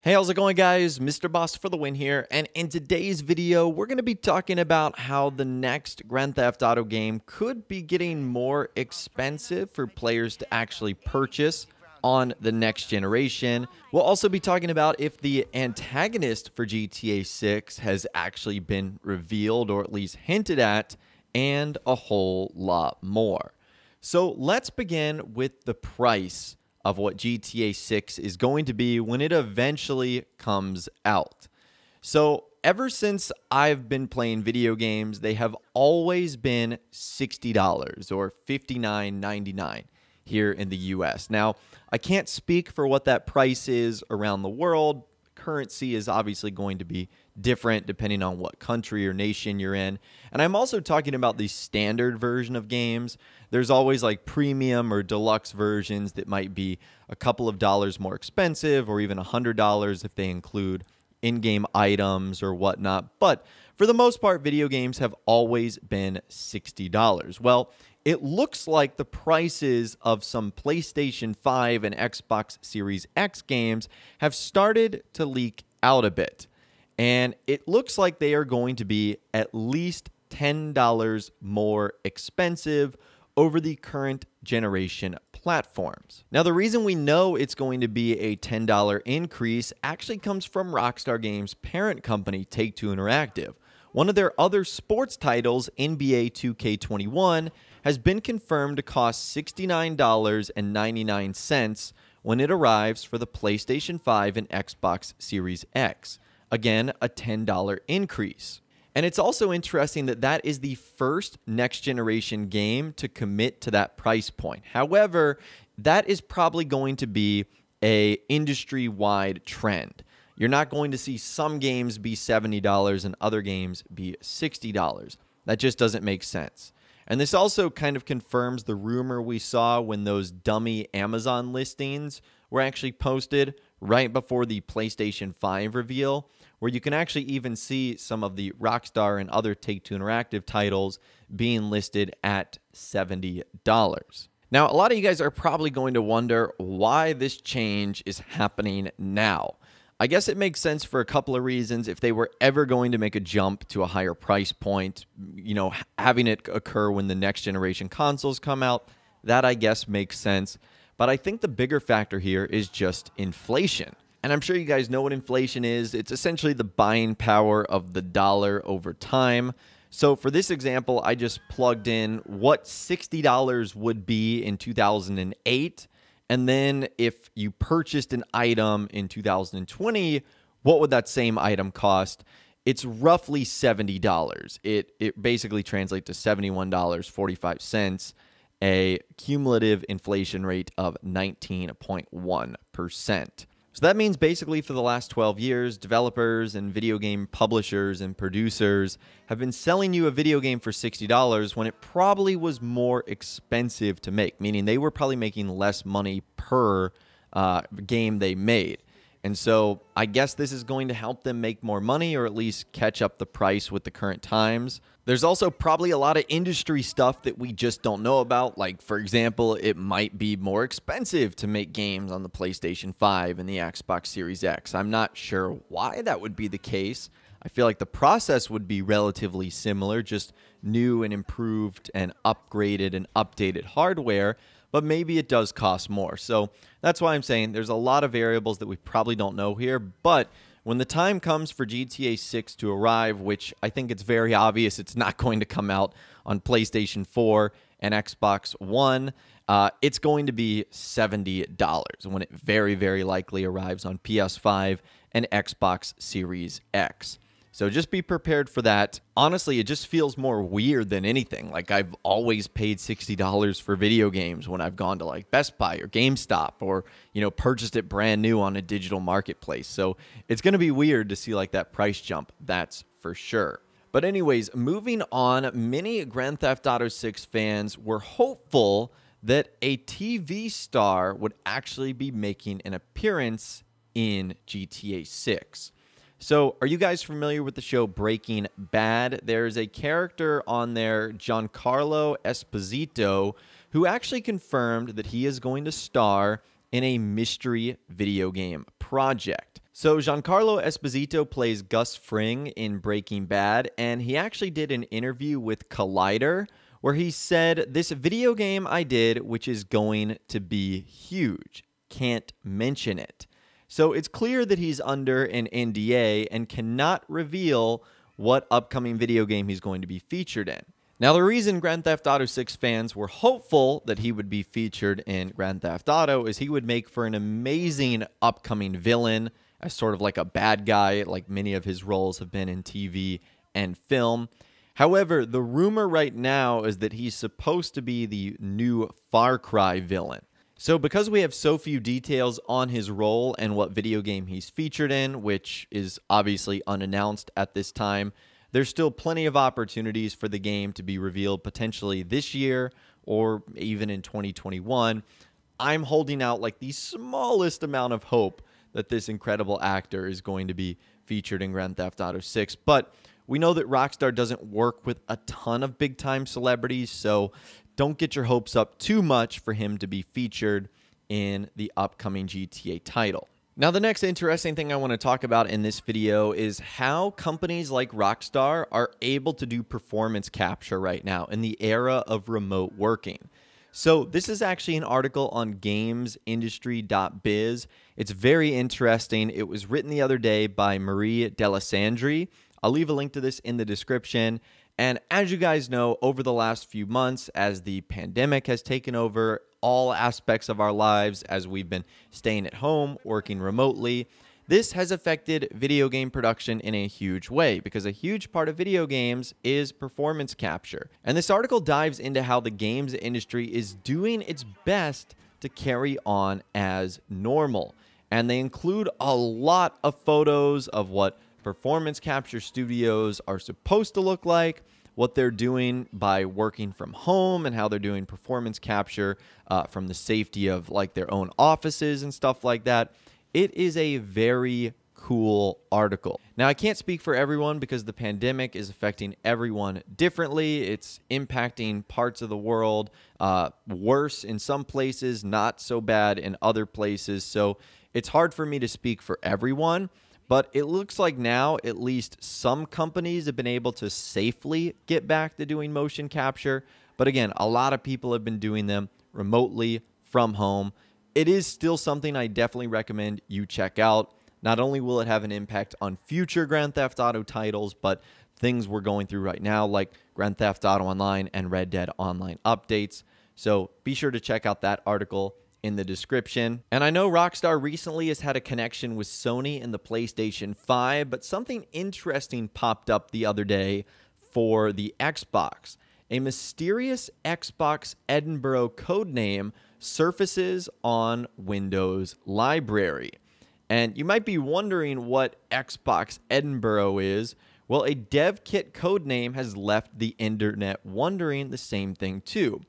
Hey, how's it going, guys? Mr. Boss for the win here, and in today's video, we're going to be talking about how the next Grand Theft Auto game could be getting more expensive for players to actually purchase on the next generation. We'll also be talking about if the antagonist for GTA 6 has actually been revealed or at least hinted at, and a whole lot more. So let's begin with the price of what GTA 6 is going to be when it eventually comes out. So ever since I've been playing video games, they have always been $60 or $59.99 here in the US. Now, I can't speak for what that price is around the world. Currency is obviously going to be different depending on what country or nation you're in. And I'm also talking about the standard version of games. There's always like premium or deluxe versions that might be a couple of dollars more expensive, or even $100 if they include in-game items or whatnot. But for the most part, video games have always been $60. Well, it looks like the prices of some PlayStation 5 and Xbox Series X games have started to leak out a bit. And it looks like they are going to be at least $10 more expensive over the current generation platforms. Now, the reason we know it's going to be a $10 increase actually comes from Rockstar Games' parent company, Take-Two Interactive. One of their other sports titles, NBA 2K21, has been confirmed to cost $69.99 when it arrives for the PlayStation 5 and Xbox Series X. Again, a $10 increase. And it's also interesting that that is the first next-generation game to commit to that price point. However, that is probably going to be an industry-wide trend. You're not going to see some games be $70 and other games be $60. That just doesn't make sense. And this also kind of confirms the rumor we saw when those dummy Amazon listings were actually posted right before the PlayStation 5 reveal, where you can actually even see some of the Rockstar and other Take-Two Interactive titles being listed at $70. Now, a lot of you guys are probably going to wonder why this change is happening now. I guess it makes sense for a couple of reasons. If they were ever going to make a jump to a higher price point, having it occur when the next generation consoles come out, that I guess makes sense. But I think the bigger factor here is just inflation. And I'm sure you guys know what inflation is. It's essentially the buying power of the dollar over time. So for this example, I just plugged in what $60 would be in 2008. And then if you purchased an item in 2020, what would that same item cost? It's roughly $70. It basically translates to $71.45, a cumulative inflation rate of 19.1%. So that means basically for the last 12 years, developers and video game publishers and producers have been selling you a video game for $60 when it probably was more expensive to make, meaning they were probably making less money per game they made. And so I guess this is going to help them make more money, or at least catch up the price with the current times. There's also probably a lot of industry stuff that we just don't know about. Like, for example, it might be more expensive to make games on the PlayStation 5 and the Xbox Series X. I'm not sure why that would be the case. I feel like the process would be relatively similar, just new and improved and upgraded and updated hardware. But maybe it does cost more. So that's why I'm saying there's a lot of variables that we probably don't know here. But when the time comes for GTA 6 to arrive, which I think it's very obvious it's not going to come out on PlayStation 4 and Xbox One, it's going to be $70 when it very, very likely arrives on PS5 and Xbox Series X. So just be prepared for that. Honestly, it just feels more weird than anything. Like, I've always paid $60 for video games when I've gone to like Best Buy or GameStop, or, purchased it brand new on a digital marketplace. So it's going to be weird to see like that price jump. That's for sure. But anyways, moving on, many Grand Theft Auto 6 fans were hopeful that a TV star would actually be making an appearance in GTA 6. So, are you guys familiar with the show Breaking Bad? There's a character on there, Giancarlo Esposito, who actually confirmed that he is going to star in a mystery video game project. So Giancarlo Esposito plays Gus Fring in Breaking Bad, and he actually did an interview with Collider where he said, "This video game I did, which is going to be huge. Can't mention it." So it's clear that he's under an NDA and cannot reveal what upcoming video game he's going to be featured in. Now, the reason Grand Theft Auto 6 fans were hopeful that he would be featured in Grand Theft Auto is he would make for an amazing upcoming villain, as sort of like a bad guy, like many of his roles have been in TV and film. However, the rumor right now is that he's supposed to be the new Far Cry villain. So because we have so few details on his role and what video game he's featured in, which is obviously unannounced at this time, there's still plenty of opportunities for the game to be revealed potentially this year or even in 2021. I'm holding out like the smallest amount of hope that this incredible actor is going to be featured in Grand Theft Auto 6. But we know that Rockstar doesn't work with a ton of big-time celebrities, so don't get your hopes up too much for him to be featured in the upcoming GTA title. Now, the next interesting thing I want to talk about in this video is how companies like Rockstar are able to do performance capture right now in the era of remote working. So this is actually an article on gamesindustry.biz. It's very interesting. It was written the other day by Marie Delisandri. I'll leave a link to this in the description. And as you guys know, over the last few months, as the pandemic has taken over all aspects of our lives, as we've been staying at home, working remotely, this has affected video game production in a huge way because a huge part of video games is performance capture. And this article dives into how the games industry is doing its best to carry on as normal. And they include a lot of photos of what performance capture studios are supposed to look like, what they're doing by working from home, and how they're doing performance capture from the safety of like their own offices and stuff like that. It is a very cool article. Now, I can't speak for everyone because the pandemic is affecting everyone differently. It's impacting parts of the world worse in some places, not so bad in other places. So it's hard for me to speak for everyone, but it looks like now at least some companies have been able to safely get back to doing motion capture. But again, a lot of people have been doing them remotely from home. It is still something I definitely recommend you check out. Not only will it have an impact on future Grand Theft Auto titles, but things we're going through right now like Grand Theft Auto Online and Red Dead Online updates. So be sure to check out that article in the description. And I know Rockstar recently has had a connection with Sony and the PlayStation 5, but something interesting popped up the other day for the Xbox. A mysterious Xbox Edinburgh codename surfaces on Windows Library. And you might be wondering what Xbox Edinburgh is. Well, a dev kit codename has left the internet wondering the same thing too.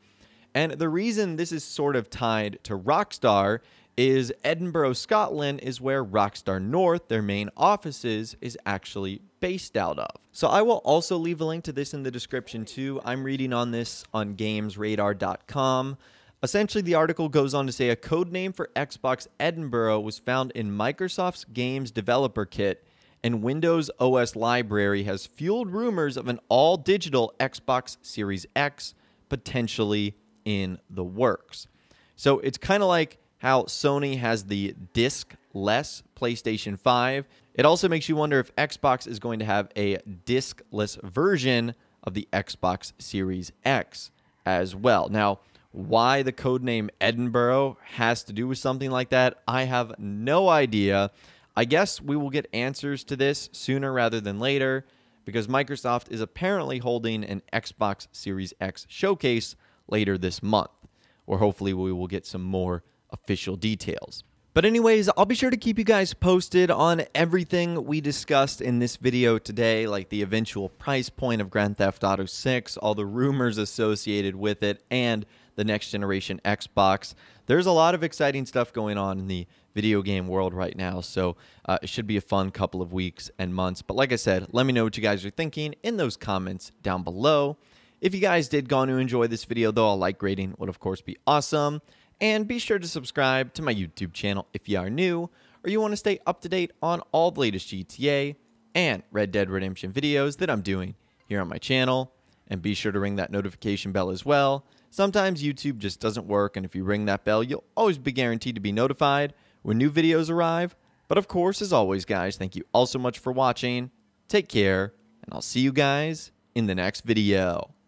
And the reason this is sort of tied to Rockstar is Edinburgh, Scotland is where Rockstar North, their main offices, is actually based out of. So I will also leave a link to this in the description too. I'm reading on this on gamesradar.com. Essentially, the article goes on to say a code name for Xbox Edinburgh was found in Microsoft's Games Developer Kit, and Windows OS Library has fueled rumors of an all-digital Xbox Series X potentially in the works. So it's kind of like how Sony has the disc-less PlayStation 5. It also makes you wonder if Xbox is going to have a disc-less version of the Xbox Series X as well. Now, why the codename Edinburgh has to do with something like that, I have no idea. I guess we will get answers to this sooner rather than later because Microsoft is apparently holding an Xbox Series X showcase later this month, or hopefully we will get some more official details. But anyways, I'll be sure to keep you guys posted on everything we discussed in this video today, like the eventual price point of Grand Theft Auto 6, all the rumors associated with it, and the next generation Xbox. There's a lot of exciting stuff going on in the video game world right now, so it should be a fun couple of weeks and months. But like I said, let me know what you guys are thinking in those comments down below. If you guys did go on to enjoy this video, though, a like rating would of course be awesome. And be sure to subscribe to my YouTube channel if you are new. or you want to stay up to date on all the latest GTA and Red Dead Redemption videos that I'm doing here on my channel. And be sure to ring that notification bell as well. Sometimes YouTube just doesn't work, and if you ring that bell, you'll always be guaranteed to be notified when new videos arrive. But of course, as always, guys, thank you all so much for watching. Take care, and I'll see you guys in the next video.